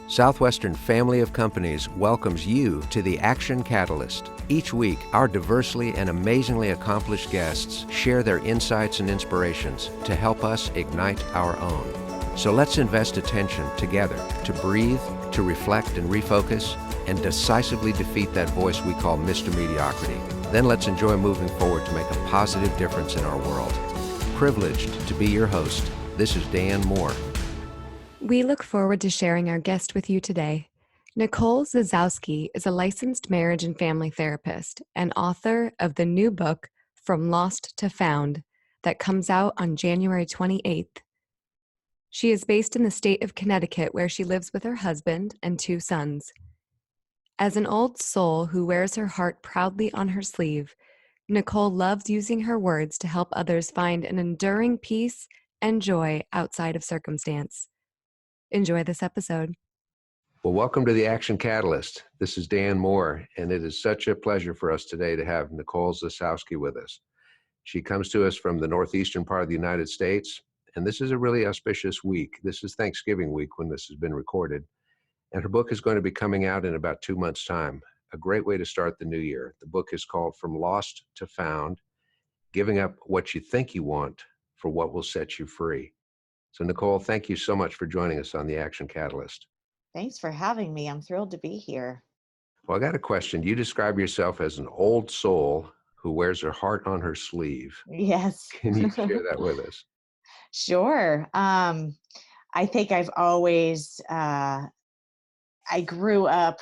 Southwestern Family of Companies welcomes you to the Action Catalyst. Each week, our diversely and amazingly accomplished guests share their insights and inspirations to help us ignite our own. So let's invest attention together to breathe, to reflect and refocus, and decisively defeat that voice we call Mr. Mediocrity. Then let's enjoy moving forward to make a positive difference in our world. Privileged to be your host, this is Dan Moore. We look forward to sharing our guest with you today. Nicole Zasowski is a licensed marriage and family therapist and author of the new book, From Lost to Found, that comes out on January 28th. She is based in the state of Connecticut, where she lives with her husband and 2 sons. As an old soul who wears her heart proudly on her sleeve, Nicole loves using her words to help others find an enduring peace and joy outside of circumstance. Enjoy this episode. Well, welcome to the Action Catalyst. This is Dan Moore, and it is such a pleasure for us today to have Nicole Zasowski with us. She comes to us from the northeastern part of the United States, and this is a really auspicious week. This is Thanksgiving week when this has been recorded, and her book is going to be coming out in about 2 months' time. A great way to start the new year. The book is called From Lost to Found, Giving Up What You Think You Want for What Will Set You Free. So Nicole, thank you so much for joining us on the Action Catalyst. Thanks for having me. I'm thrilled to be here. Well, I got a question. You describe yourself as an old soul who wears her heart on her sleeve. Yes. Can you share that with us? Sure. I think I've always, I grew up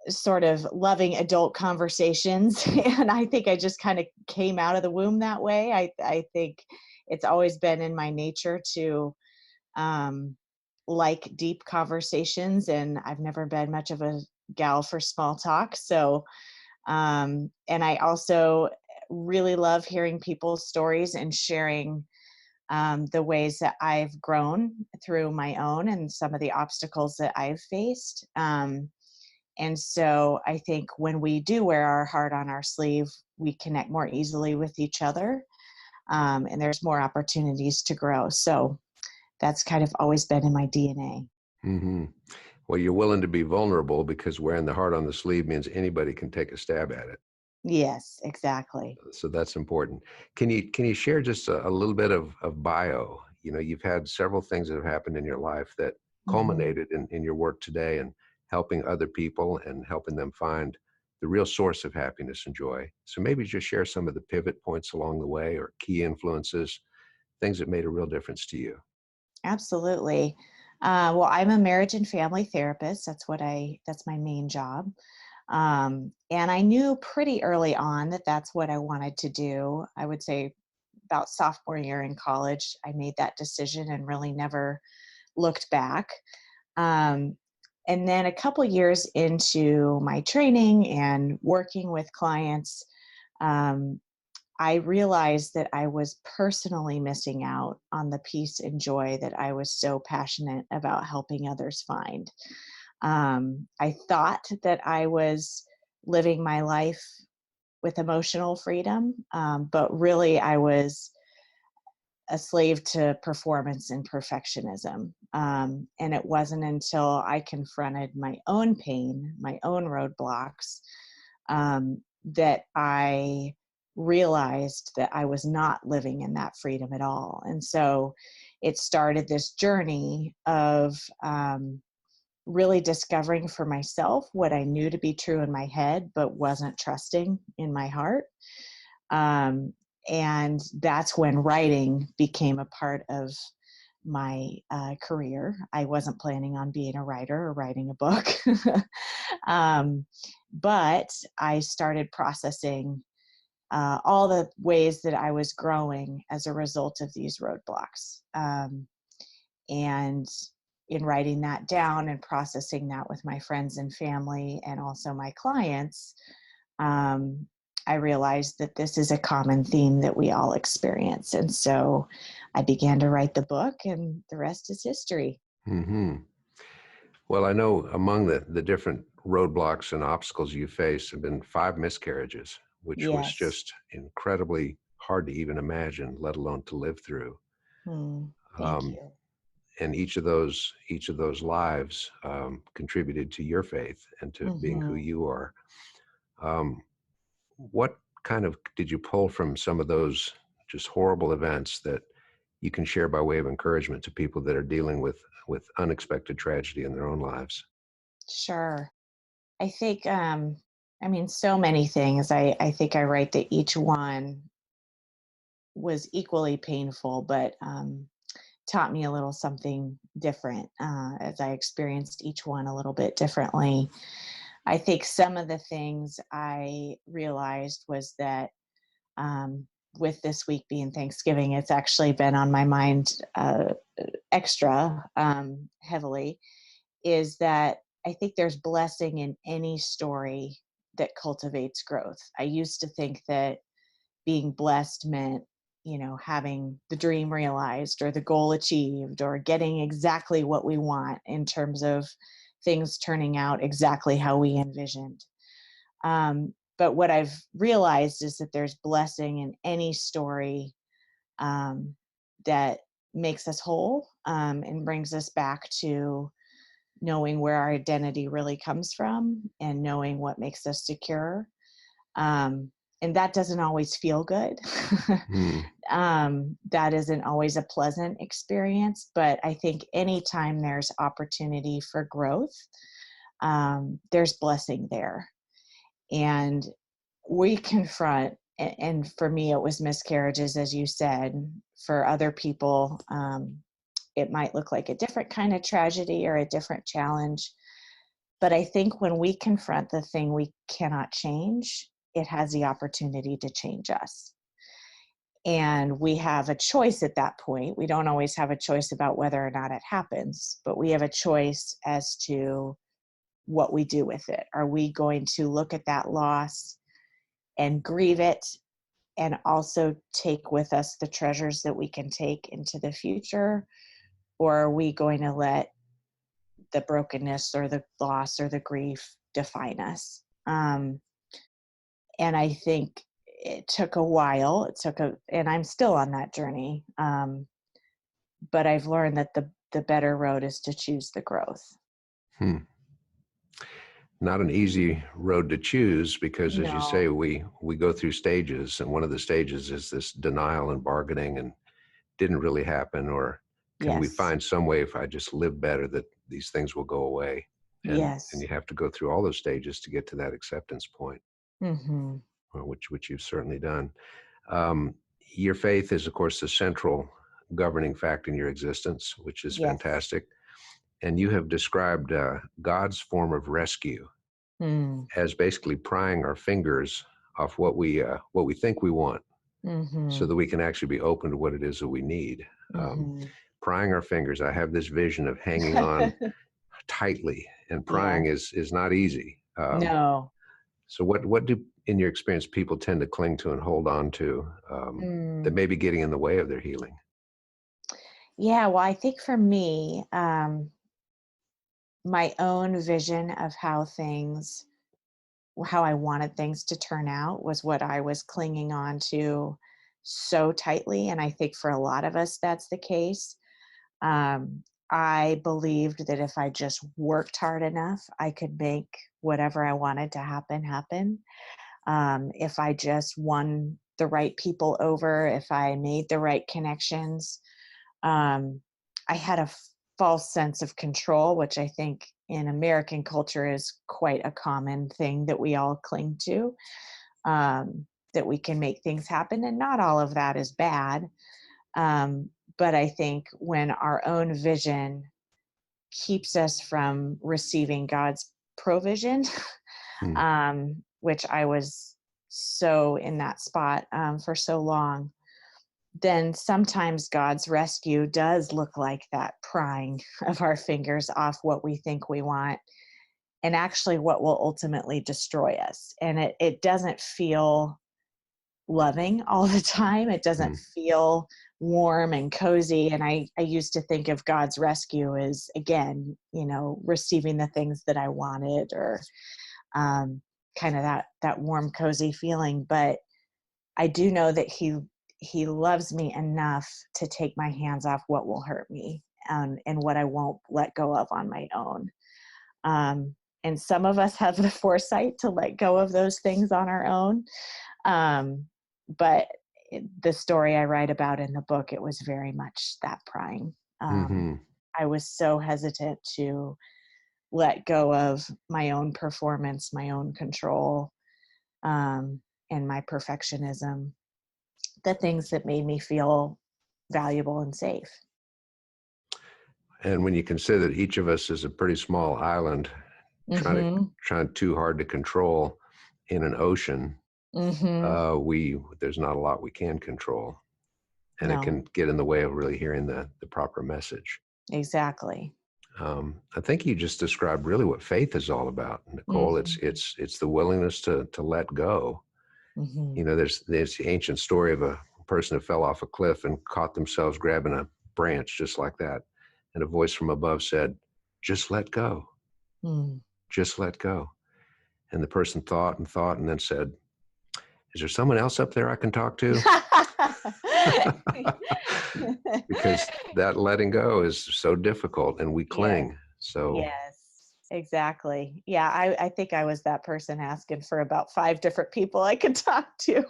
sort of loving adult conversations, and I think I just kind of came out of the womb that way. I think it's always been in my nature to like deep conversations, and I've never been much of a gal for small talk. So, and I also really love hearing people's stories and sharing the ways that I've grown through my own and some of the obstacles that I've faced. And so I think when we do wear our heart on our sleeve, we connect more easily with each other. And there's more opportunities to grow. So that's kind of always been in my DNA. Mm-hmm. Well, you're willing to be vulnerable because wearing the heart on the sleeve means anybody can take a stab at it. Yes, exactly. So that's important. Can you share just a little bit of bio? You know, you've had several things that have happened in your life that culminated in your work today and helping other people and helping them find the real source of happiness and joy. So maybe just share some of the pivot points along the way or key influences, things that made a real difference to you. Absolutely. Well, I'm a marriage and family therapist. That's my main job. And I knew pretty early on that that's what I wanted to do. I would say about sophomore year in college, I made that decision and really never looked back. And then a couple years into my training and working with clients, I realized that I was personally missing out on the peace and joy that I was so passionate about helping others find. I thought that I was living my life with emotional freedom, but really I was a slave to performance and perfectionism. And it wasn't until I confronted my own pain, my own roadblocks, that I realized that I was not living in that freedom at all. And so it started this journey of really discovering for myself what I knew to be true in my head, but wasn't trusting in my heart. And that's when writing became a part of my career. I wasn't planning on being a writer or writing a book, but I started processing all the ways that I was growing as a result of these roadblocks. And in writing that down and processing that with my friends and family and also my clients, I realized that this is a common theme that we all experience. And so I began to write the book, and the rest is history. Mm-hmm. Well, I know among the different roadblocks and obstacles you face have been 5 miscarriages, which was just incredibly hard to even imagine, let alone to live through. Thank you. and each of those lives contributed to your faith and to being who Mhm. you are. Um, what kind of did you pull from some of those just horrible events that you can share by way of encouragement to people that are dealing with unexpected tragedy in their own lives? Sure. I think, I mean, so many things. I think I write that each one was equally painful, but taught me a little something different as I experienced each one a little bit differently. I think some of the things I realized was that with this week being Thanksgiving, it's actually been on my mind extra heavily, is that I think there's blessing in any story that cultivates growth. I used to think that being blessed meant, having the dream realized or the goal achieved or getting exactly what we want in terms of things turning out exactly how we envisioned. But what I've realized is that there's blessing in any story um, that makes us whole and brings us back to knowing where our identity really comes from and knowing what makes us secure. Um, and that doesn't always feel good. Hmm. That isn't always a pleasant experience, but I think anytime there's opportunity for growth, there's blessing there. And we confront, and for me, it was miscarriages, as you said. For other people, it might look like a different kind of tragedy or a different challenge. But I think when we confront the thing we cannot change, it has the opportunity to change us. And we have a choice at that point. We don't always have a choice about whether or not it happens, but we have a choice as to what we do with it. Are we going to look at that loss and grieve it and also take with us the treasures that we can take into the future? Or are we going to let the brokenness or the loss or the grief define us? And I think it took a while. And I'm still on that journey. But I've learned that the better road is to choose the growth. Hmm. Not an easy road to choose because, as you say, No. we go through stages, and one of the stages is this denial and bargaining and didn't really happen, or can we Yes. find some way if I just live better that these things will go away? And Yes. you have to go through all those stages to get to that acceptance point, Mm-hmm. which you've certainly done. Um, your faith is, of course, the central governing fact in your existence, which is Yes. fantastic. And you have described God's form of rescue Mm. as basically prying our fingers off what we think we want, so Mm-hmm. that we can actually be open to what it is that we need. Um, Mm-hmm. Prying our fingers. I have this vision of hanging on tightly, and Yeah. prying is not easy. No. So what do, in your experience, people tend to cling to and hold on to that Mm. may be getting in the way of their healing? Yeah. Well, I think for me, my own vision of how I wanted things to turn out was what I was clinging on to so tightly. And I think for a lot of us, that's the case. I believed that if I just worked hard enough, I could make whatever I wanted to happen happen. If I just won the right people over, if I made the right connections, um, I had a false sense of control, which I think in American culture is quite a common thing that we all cling to, that we can make things happen. And not all of that is bad. Um, but I think when our own vision keeps us from receiving God's provision, Hmm. which I was so in that spot for so long, then sometimes God's rescue does look like that prying of our fingers off what we think we want and actually what will ultimately destroy us. And it doesn't feel loving all the time. It doesn't Hmm. feel warm and cozy. And I used to think of God's rescue as, again, receiving the things that I wanted or um, kind of that warm, cozy feeling. But I do know that he loves me enough to take my hands off what will hurt me and what I won't let go of on my own. And some of us have the foresight to let go of those things on our own. But the story I write about in the book, it was very much that prying. Mm-hmm. I was so hesitant to let go of my own performance, my own control, and my perfectionism, the things that made me feel valuable and safe. And when you consider that each of us is a pretty small island, Mm-hmm. trying too hard to control in an ocean, Mm-hmm. there's not a lot we can control, and it No, can get in the way of really hearing the proper message. exactly. I think you just described really what faith is all about, Nicole. It's Mm-hmm. it's it's the willingness to let go. Mm-hmm. You know, there's the ancient story of a person who fell off a cliff and caught themselves grabbing a branch just like that, and a voice from above said, "Just let go, Mm. just let go." And the person thought and thought, and then said, "Is there someone else up there I can talk to?" Because that letting go is so difficult, and we Yes, cling. So yes, exactly. Yeah, I think I was that person asking for about 5 different people I could talk to.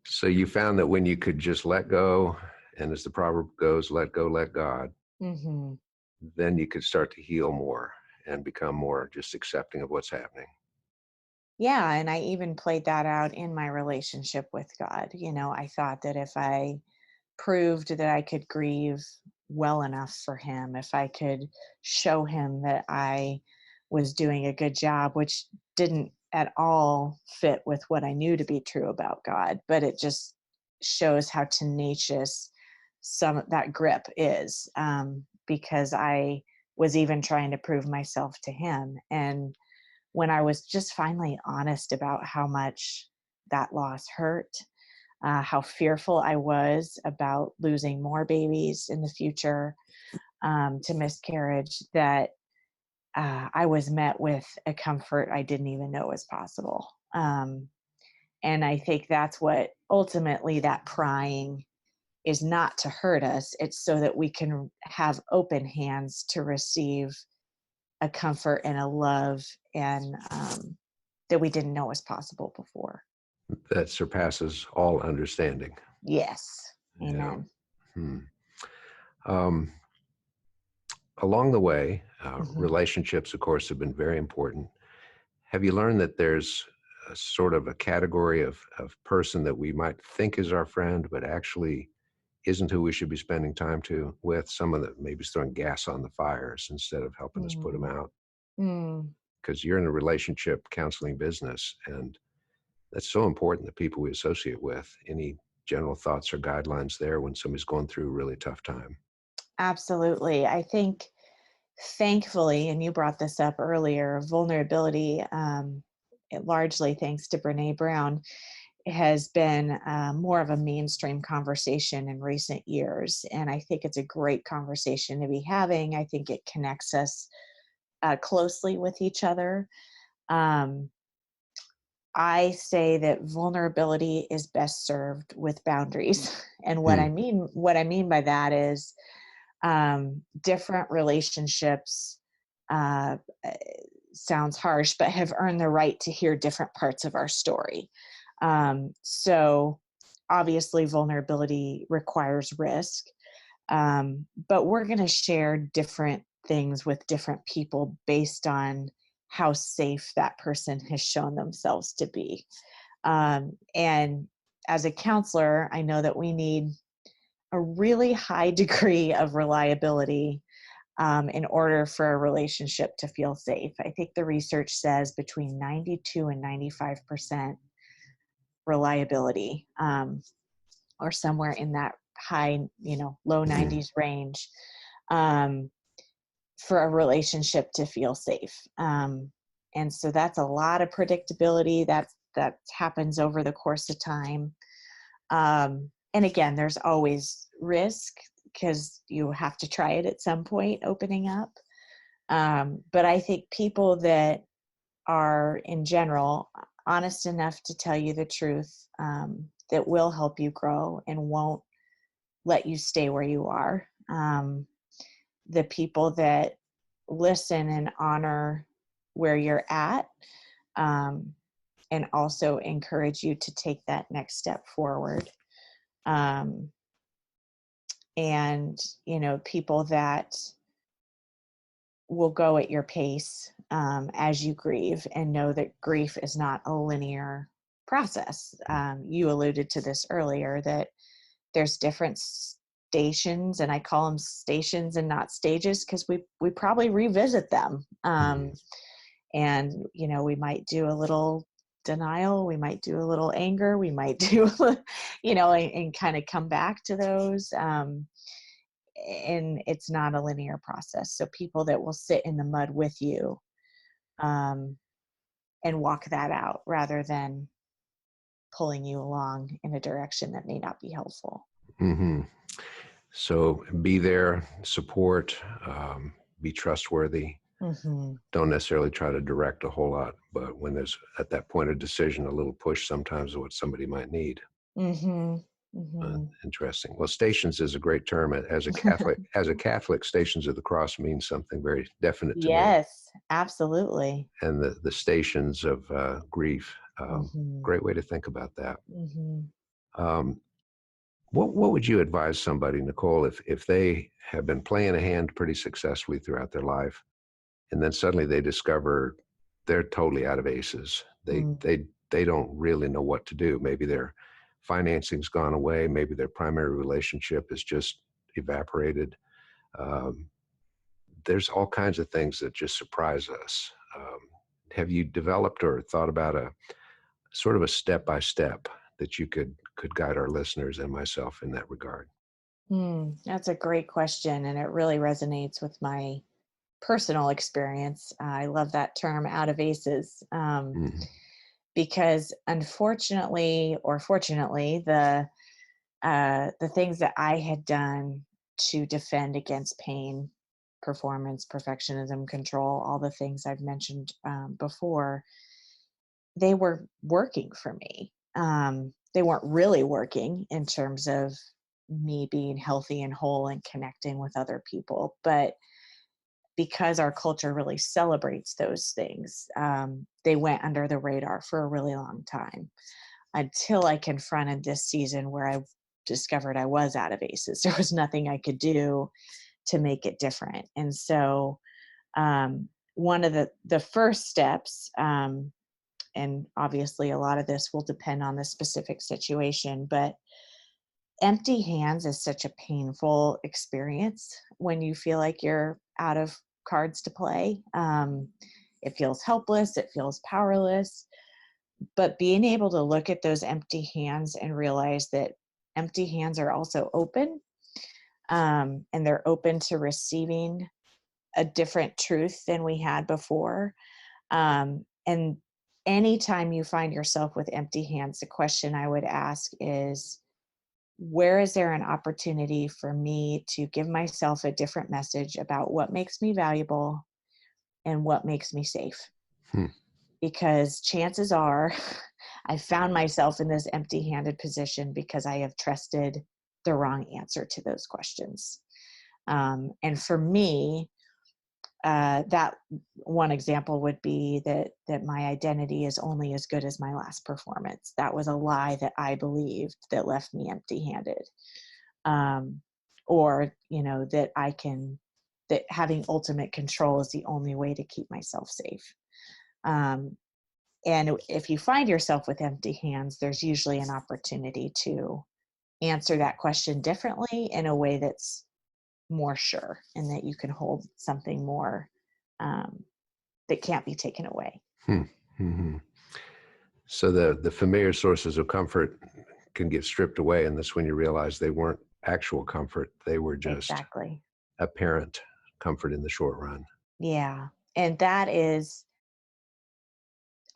so you found that when you could just let go, and as the proverb goes, let go, let God, Hmm. then you could start to heal more and become more just accepting of what's happening. Yeah, and I even played that out in my relationship with God. I thought that if I proved that I could grieve well enough for him, if I could show him that I was doing a good job, which didn't at all fit with what I knew to be true about God, but it just shows how tenacious some that grip is, because I was even trying to prove myself to him. And when I was just finally honest about how much that loss hurt, how fearful I was about losing more babies in the future, to miscarriage, that I was met with a comfort I didn't even know was possible. And I think that's what ultimately that prying is, not to hurt us. It's so that we can have open hands to receive a comfort and a love, and that we didn't know was possible before. That surpasses all understanding. Yes. Yeah. Amen. Hmm. Um, Along the way, Hmm. relationships, of course, have been very important. Have you learned that there's a sort of a category of person that we might think is our friend, but actually isn't who we should be spending time with? Someone that maybe is throwing gas on the fires instead of helping us put them Mm. out. Mm. Because you're in a relationship counseling business, and that's so important, the people we associate with. Any general thoughts or guidelines there when somebody's going through a really tough time? Absolutely. I think, thankfully, and you brought this up earlier, vulnerability, largely thanks to Brene Brown, has been more of a mainstream conversation in recent years. And I think it's a great conversation to be having. I think it connects us closely with each other. Um, I say that vulnerability is best served with boundaries. And what I Hmm. mean by that is, different relationships, uh, uh, sounds harsh, but have earned the right to hear different parts of our story. So obviously, vulnerability requires risk, but we're going to share different things with different people based on how safe that person has shown themselves to be. And as a counselor, I know that we need a really high degree of reliability, in order for a relationship to feel safe. I think the research says between 92 and 95% reliability, or somewhere in that high, low Hmm. 90s range, um, for a relationship to feel safe. And so that's a lot of predictability that happens over the course of time. And again, there's always risk because you have to try it at some point, opening up. But I think people that are, in general, honest enough to tell you the truth, that will help you grow and won't let you stay where you are. The people that listen and honor where you're at, um, and also encourage you to take that next step forward. Um, and, people that will go at your pace as you grieve, and know that grief is not a linear process. You alluded to this earlier, that there's different stations, and I call them stations and not stages, because we probably revisit them. And we might do a little denial, we might do a little anger, we might do and kind of come back to those. And it's not a linear process. So people that will sit in the mud with you, and walk that out, rather than pulling you along in a direction that may not be helpful. Mm-hmm. So be there, support, be trustworthy. Mm-hmm. Don't necessarily try to direct a whole lot, but when there's at that point of decision, a little push sometimes is what somebody might need. Mm-hmm. Mm-hmm. Interesting. Well, stations is a great term. As a Catholic, Stations of the Cross means something very definite to me. Yes, absolutely. And the stations of grief, Mm-hmm. great way to think about that. Mm-hmm. Um, what would you advise somebody, Nicole, if they have been playing a hand pretty successfully throughout their life, and then suddenly they discover they're totally out of aces. They don't really know what to do. Maybe their financing's gone away. Maybe their primary relationship is just evaporated. Um, there's all kinds of things that just surprise us. Have you developed or thought about a sort of a step by step that you could guide our listeners and myself in that regard? That's a great question, and it really resonates with my personal experience. I love that term, out of aces, Mhm. because unfortunately, or fortunately, the things that I had done to defend against pain, performance, perfectionism, control, all the things I've mentioned before, they were working for me. They weren't really working in terms of me being healthy and whole and connecting with other people, but because our culture really celebrates those things, they went under the radar for a really long time, until I confronted this season where I discovered I was out of aces. There was nothing I could do to make it different. And so, one of the first steps, and obviously a lot of this will depend on the specific situation, but empty hands is such a painful experience when you feel like you're out of cards to play. It feels helpless, it feels powerless. But being able to look at those empty hands and realize that empty hands are also open, and they're open to receiving a different truth than we had before. And anytime you find yourself with empty hands, the question I would ask is, where is there an opportunity for me to give myself a different message about what makes me valuable and what makes me safe? Hmm. Because chances are I found myself in this empty handed position because I have trusted the wrong answer to those questions. And for me, that one example would be that my identity is only as good as my last performance. That was a lie that I believed that left me empty handed. Or, that having ultimate control is the only way to keep myself safe. Um, and if you find yourself with empty hands, there's usually an opportunity to answer that question differently in a way that's more sure, and that you can hold something more, um, that can't be taken away. Hmm. Hmm. So the familiar sources of comfort can get stripped away, and that's when you realize they weren't actual comfort. They were just Exactly. apparent comfort in the short run. Yeah. And that is,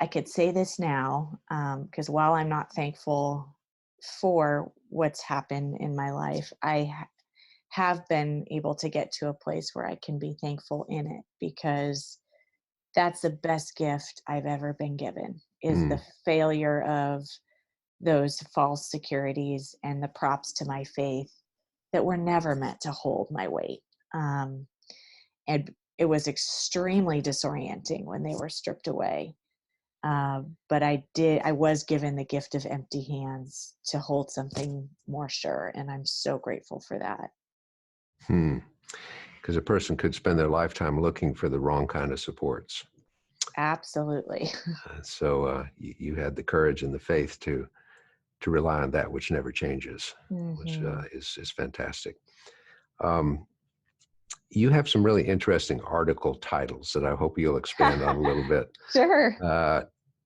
I could say this now, because while I'm not thankful for what's happened in my life, I have been able to get to a place where I can be thankful in it, because that's the best gift I've ever been given, is Hmm. the failure of those false securities and the props to my faith that were never meant to hold my weight. And it was extremely disorienting when they were stripped away. But I was given the gift of empty hands to hold something more sure. And I'm so grateful for that. Because a person could spend their lifetime looking for the wrong kind of supports. Absolutely. So you had the courage and the faith to rely on that which never changes, which Mm-hmm. is fantastic. You have some really interesting article titles that I hope you'll expand on a little bit. Sure.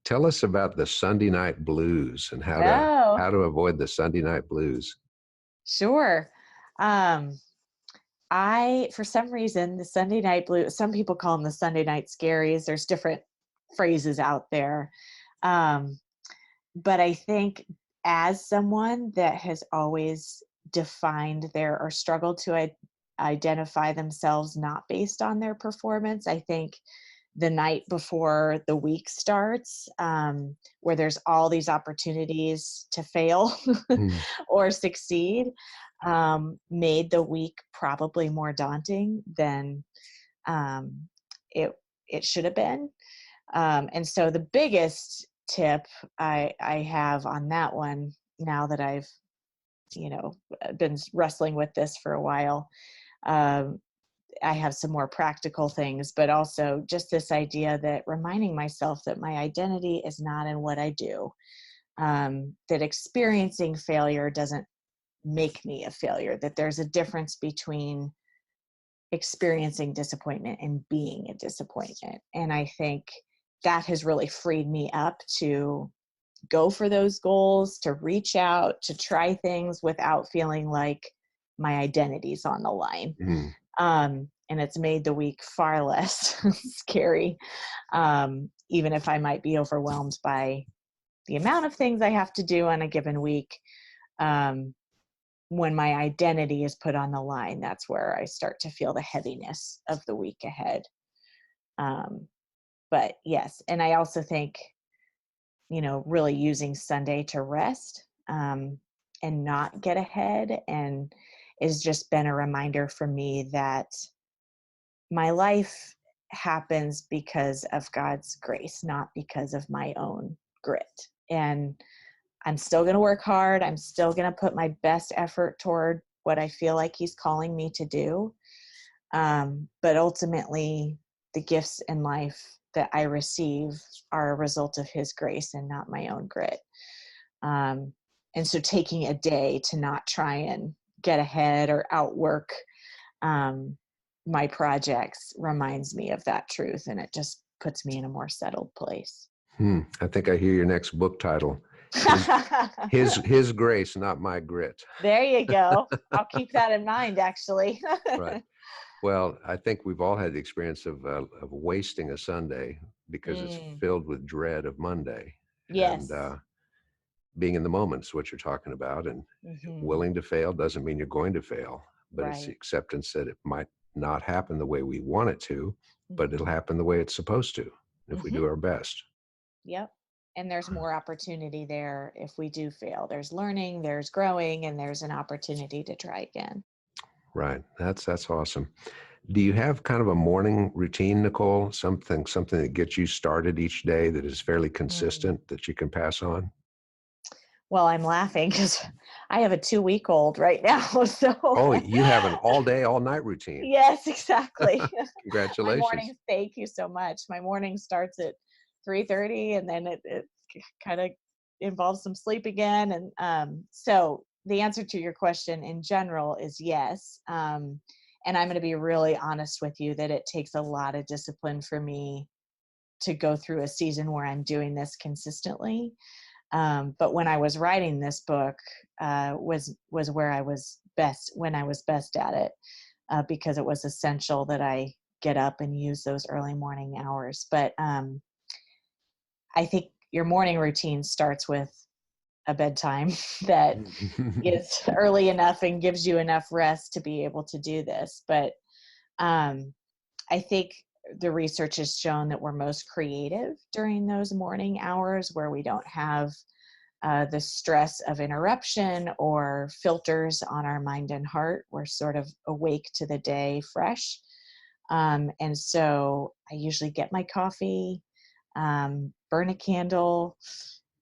Tell us about the Sunday night blues and how Oh, to avoid the Sunday night blues. sure. For some reason, the Sunday night blues, some people call them the Sunday night scaries. There's different phrases out there. Um, but I think as someone that has always defined or struggled to identify themselves not based on their performance, I think the night before the week starts, where there's all these opportunities to fail Hmm. or succeed, made the week probably more daunting than um, it it should have been. And so the biggest tip I have on that one, now that I've been wrestling with this for a while, um, I have some more practical things, but also just this idea that reminding myself that my identity is not in what I do, that experiencing failure doesn't make me a failure, that there's a difference between experiencing disappointment and being a disappointment. And I think that has really freed me up to go for those goals, to reach out, to try things without feeling like my identity's on the line. Hmm. And it's made the week far less scary, even if I might be overwhelmed by the amount of things I have to do on a given week. When my identity is put on the line, that's where I start to feel the heaviness of the week ahead. But yes, and I also think, really using Sunday to rest, and not get ahead, and has just been a reminder for me that my life happens because of God's grace, not because of my own grit. And I'm still going to work hard. I'm still going to put my best effort toward what I feel like He's calling me to do. But ultimately, the gifts in life that I receive are a result of His grace and not my own grit. And so taking a day to not try and get ahead or outwork my projects reminds me of that truth, and it just puts me in a more settled place. I think I hear your next book title. His grace, not my grit. There you go. I'll keep that in mind, actually. Right. Well, I think we've all had the experience of wasting a Sunday because it's Mm, filled with dread of Monday. And yes. being in the moment is what you're talking about. And Hmm. willing to fail doesn't mean you're going to fail, but it's the Right. acceptance that it might not happen the way we want it to, but it'll Hmm. happen the way it's supposed to if we Hmm. do our best. Yep. And there's more opportunity there if we do fail. There's learning, there's growing, and there's an opportunity to try again. Right. That's awesome. Do you have kind of a morning routine, Nicole? Something that gets you started each day that is fairly Mm. consistent that you can pass on? Well, I'm laughing because I have a 2-week-old right now. So, Oh, you have an all day, all night routine. yes, exactly. My Congratulations. mornings, thank you so much. My morning starts at 3:30, and then it kind of involves some sleep again. And so the answer to your question in general is yes. And I'm going to be really honest with you that it takes a lot of discipline for me to go through a season where I'm doing this consistently. But when I was writing this book, was where I was best, when I was best at it, because it was essential that I get up and use those early morning hours. But I think your morning routine starts with a bedtime that is early enough and gives you enough rest to be able to do this. But um, I think the research has shown that we're most creative during those morning hours where we don't have the stress of interruption or filters on our mind and heart. We're sort of awake to the day fresh. And so I usually get my coffee, burn a candle,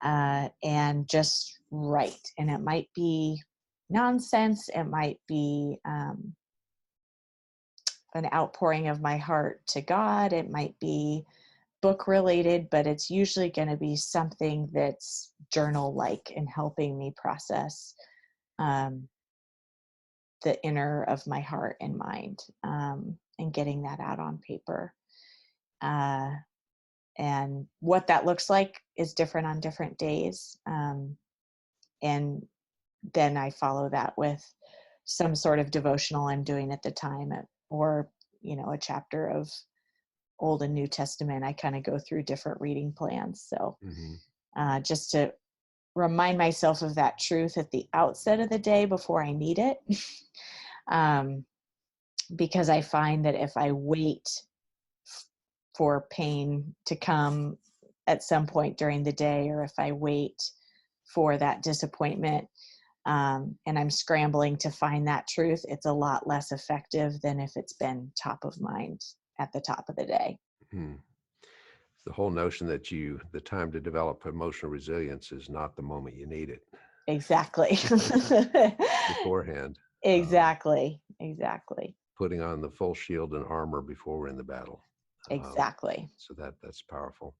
and just write. And it might be nonsense. It might be an outpouring of my heart to God. It might be book related, but it's usually going to be something that's journal like and helping me process um, the inner of my heart and mind, and getting that out on paper. Uh, and what that looks like is different on different days. And then I follow that with some sort of devotional I'm doing at the time, or, a chapter of Old and New Testament. I kind of go through different reading plans. So just to remind myself of that truth at the outset of the day before I need it. Because I find that if I wait for pain to come at some point during the day, or if I wait for that disappointment, and I'm scrambling to find that truth, it's a lot less effective than if it's been top of mind at the top of the day. Hmm. The whole notion that the time to develop emotional resilience is not the moment you need it. Exactly. Beforehand. Exactly. Putting on the full shield and armor before we're in the battle. Exactly. So that's powerful.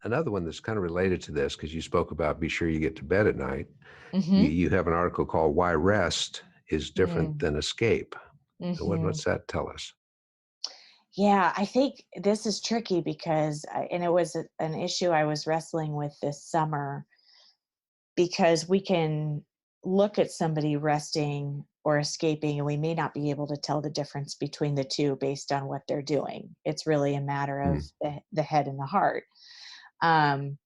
Another one that's kind of related to this, because you spoke about be sure you get to bed at night. You have an article called Why Rest is Different Than Escape. What's that tell us? Yeah, I think this is tricky because, and it was an issue I was wrestling with this summer, because we can look at somebody resting or escaping and we may not be able to tell the difference between the two based on what they're doing. It's really a matter of the head and the heart. And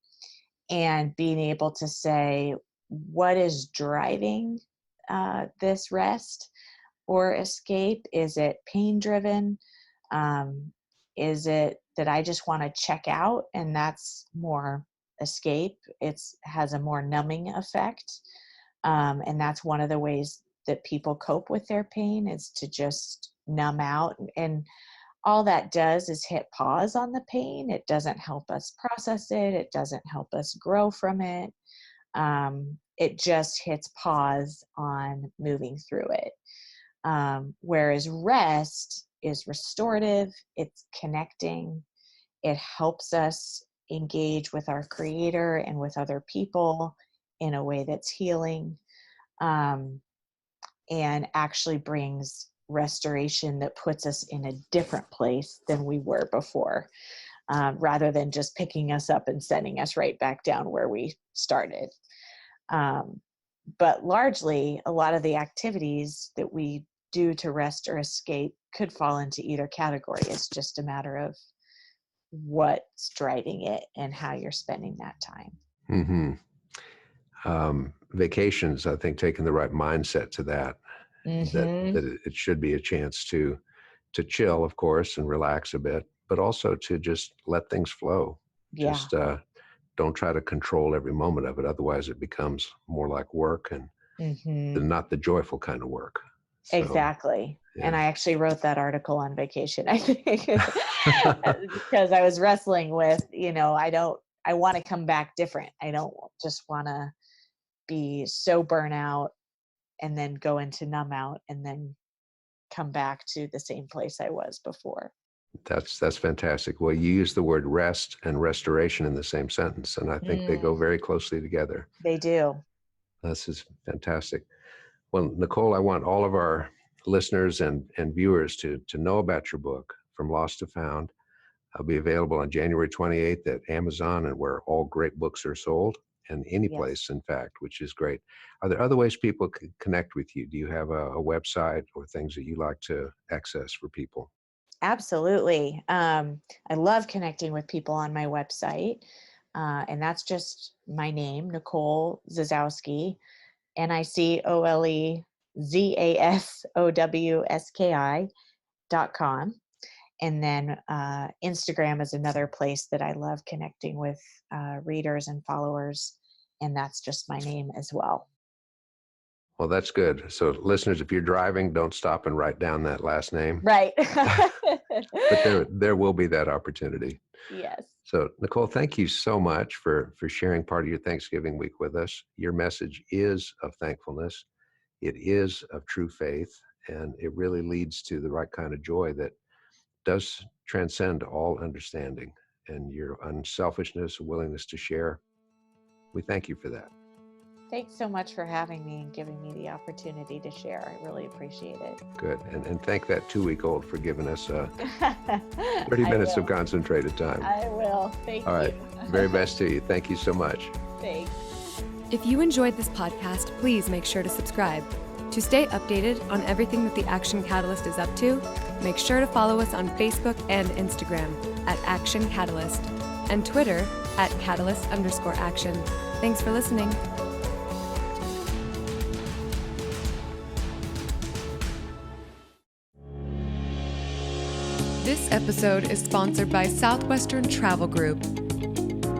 being able to say, what is driving this rest or escape? Is it pain driven? Is it that I just want to check out, and that's more escape? It has a more numbing effect. And that's one of the ways that people cope with their pain, is to just numb out. And all that does is hit pause on the pain. It doesn't help us process it. It doesn't help us grow from it. It just hits pause on moving through it. Whereas rest is restorative, it's connecting, it helps us engage with our creator and with other people in a way that's healing, and actually brings restoration that puts us in a different place than we were before, rather than just picking us up and sending us right back down where we started. But largely, a lot of the activities that we do to rest or escape could fall into either category. It's just a matter of what's driving it and how you're spending that time. Vacations, I think, taking the right mindset to that it should be a chance to chill, of course, and relax a bit, but also to just let things flow. Yeah. Just don't try to control every moment of it. Otherwise, it becomes more like work, and not the joyful kind of work. So, exactly. yeah. And I actually wrote that article on vacation, I think, because I was wrestling with, I want to come back different. I don't just want to be so burnout and then go into numb out and then come back to the same place I was before. That's fantastic. Well, you use the word rest and restoration in the same sentence, and I think they go very closely together. They do. This is fantastic. Well, Nicole, I want all of our listeners and viewers to know about your book, From Lost to Found. It'll be available on January 28th at Amazon and where all great books are sold, and any Yes. place, in fact, which is great. Are there other ways people can connect with you? Do you have a website or things that you like to access for people? Absolutely. I love connecting with people on my website. And that's just my name, Nicole Zasowski, NicoleZasowski.com. And then Instagram is another place that I love connecting with readers and followers. and that's just my name as well. Well, that's good. So listeners, if you're driving, don't stop and write down that last name. Right. But there will be that opportunity. Yes. So Nicole, thank you so much for sharing part of your Thanksgiving week with us. Your message is of thankfulness. It is of true faith, and it really leads to the right kind of joy that does transcend all understanding. And your unselfishness, willingness to share, we thank you for that. Thanks so much for having me and giving me the opportunity to share. I really appreciate it. Good. And thank that 2-week-old for giving us 30 minutes of concentrated time. I will. Thank you. All right. Very best to you. Thank you so much. Thanks. If you enjoyed this podcast, please make sure to subscribe. To stay updated on everything that the Action Catalyst is up to, make sure to follow us on Facebook and Instagram at Action Catalyst and Twitter at Catalyst_Action. Thanks for listening. This episode is sponsored by Southwestern Travel Group.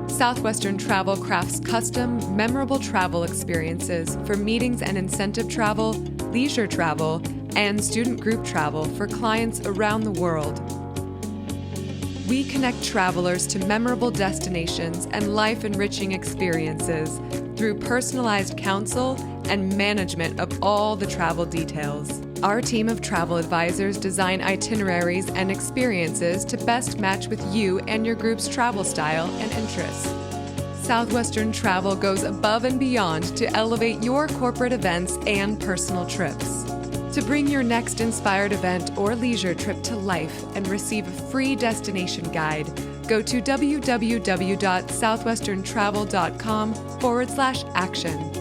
Southwestern Travel crafts custom, memorable travel experiences for meetings and incentive travel, leisure travel, and student group travel for clients around the world. We connect travelers to memorable destinations and life-enriching experiences through personalized counsel and management of all the travel details. Our team of travel advisors design itineraries and experiences to best match with you and your group's travel style and interests. Southwestern Travel goes above and beyond to elevate your corporate events and personal trips. To bring your next inspired event or leisure trip to life and receive a free destination guide, go to www.southwesterntravel.com/action.